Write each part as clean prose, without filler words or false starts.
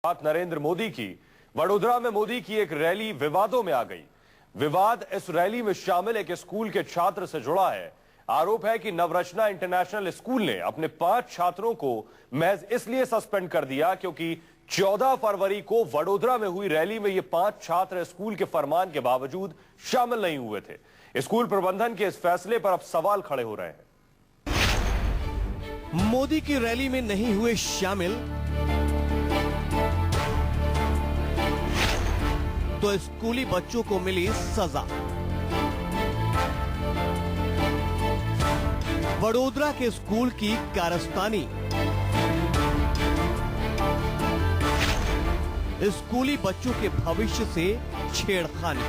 बात नरेंद्र मोदी की। वडोदरा में मोदी की एक रैली विवादों में आ गई। विवाद इस रैली में शामिल एक स्कूल के छात्र से जुड़ा है। आरोप है कि नवरचना इंटरनेशनल स्कूल ने अपने 5 छात्रों को महज इसलिए सस्पेंड कर दिया क्योंकि 14 फरवरी को वडोदरा में हुई रैली में ये 5 छात्र स्कूल के फरमान के बावजूद शामिल नहीं हुए थे। स्कूल प्रबंधन के इस फैसले पर अब सवाल खड़े हो रहे हैं। मोदी की रैली में नहीं हुए शामिल तो स्कूली बच्चों को मिली सजा। वडोदरा के स्कूल की कारस्तानी। स्कूली बच्चों के भविष्य से छेड़खानी।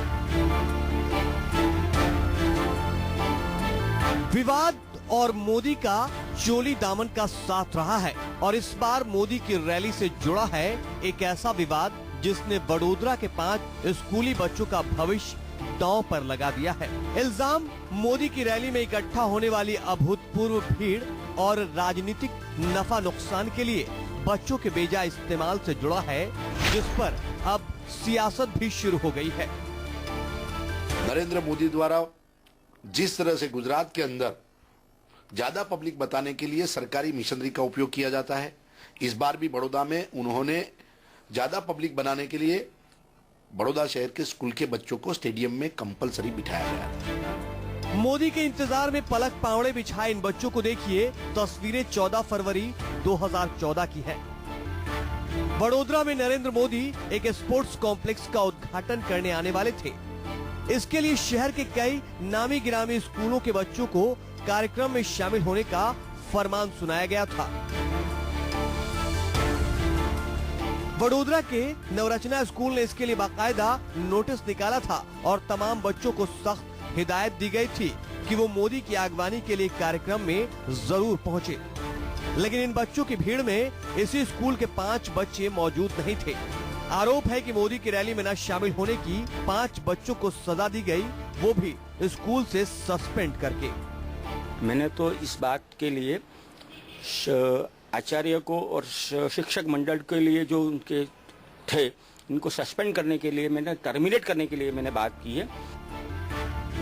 विवाद और मोदी का चोली दामन का साथ रहा है और इस बार मोदी की रैली से जुड़ा है एक ऐसा विवाद जिसने वडोदरा के 5 स्कूली बच्चों का भविष्य दांव पर लगा दिया है। इल्जाम मोदी की रैली में इकट्ठा होने वाली अभूतपूर्व भीड़ और राजनीतिक नफा नुकसान के लिए बच्चों के बेजा इस्तेमाल से जुड़ा है, जिस पर अब सियासत भी शुरू हो गई है। नरेंद्र मोदी द्वारा जिस तरह से गुजरात के अंदर ज्यादा पब्लिक बताने के लिए सरकारी मिशनरी का उपयोग किया जाता है, इस बार भी बड़ौदा में उन्होंने ज्यादा पब्लिक बनाने के लिए बड़ौदा शहर के स्कूल के बच्चों को स्टेडियम में कंपलसरी बिठाया गया था। मोदी के इंतजार में पलक पावड़े बिछाए इन बच्चों को देखिए। तस्वीरें 14 फरवरी 2014 की है। वडोदरा में नरेंद्र मोदी एक स्पोर्ट्स कॉम्प्लेक्स का उद्घाटन करने आने वाले थे। इसके लिए शहर के कई नामी गिरामी स्कूलों के बच्चों को कार्यक्रम में शामिल होने का फरमान सुनाया गया था। वडोदरा के नवरचना स्कूल ने इसके लिए बाकायदा नोटिस निकाला था और तमाम बच्चों को सख्त हिदायत दी गई थी कि वो मोदी की आगवानी के लिए कार्यक्रम में जरूर पहुंचे। लेकिन इन बच्चों की भीड़ में इसी स्कूल के 5 बच्चे मौजूद नहीं थे। आरोप है कि मोदी की रैली में न शामिल होने की 5 बच्चों को सजा दी गई, वो भी स्कूल से सस्पेंड करके। मैंने तो इस बात के लिए आचार्य को और शिक्षक मंडल के लिए जो उनके थे, इनको सस्पेंड करने के लिए मैंने टर्मिनेट करने के लिए मैंने बात की है।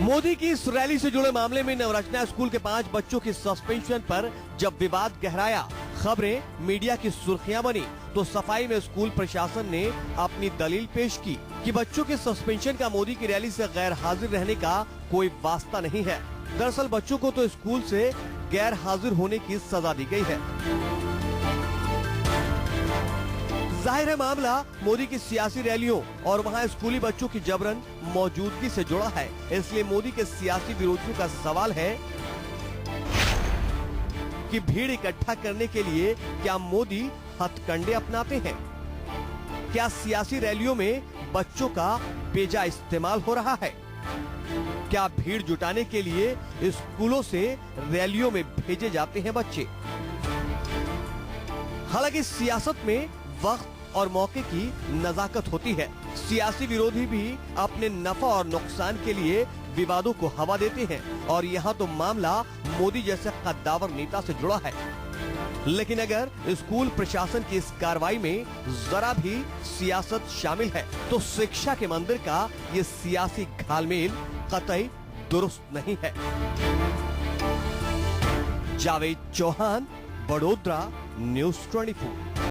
मोदी की इस रैली से जुड़े मामले में नवरचना स्कूल के 5 बच्चों की सस्पेंशन पर जब विवाद गहराया, खबरें मीडिया की सुर्खियां बनी, तो सफाई में स्कूल प्रशासन ने अपनी दलील पेश की कि बच्चों के सस्पेंशन का मोदी की रैली से गैर हाजिर रहने का कोई वास्ता नहीं है। दरअसल बच्चों को तो स्कूल से गैर हाजिर होने की सजा दी गई है। जाहिर है मामला मोदी की सियासी रैलियों और वहां स्कूली बच्चों की जबरन मौजूदगी से जुड़ा है। इसलिए मोदी के सियासी विरोधियों का सवाल है कि भीड़ इकट्ठा करने के लिए क्या मोदी हथकंडे अपनाते हैं? क्या सियासी रैलियों में बच्चों का बेजा इस्तेमाल हो रहा है? क्या भीड़ जुटाने के लिए स्कूलों से रैलियों में भेजे जाते हैं बच्चे? हालांकि सियासत में वक्त और मौके की नजाकत होती है। सियासी विरोधी भी अपने नफा और नुकसान के लिए विवादों को हवा देते हैं और यहाँ तो मामला मोदी जैसे कद्दावर नेता से जुड़ा है। लेकिन अगर स्कूल प्रशासन की इस कार्रवाई में जरा भी सियासत शामिल है तो शिक्षा के मंदिर का ये सियासी घालमेल कतई दुरुस्त नहीं है। जावेद चौहान, वडोदरा, न्यूज़ 24।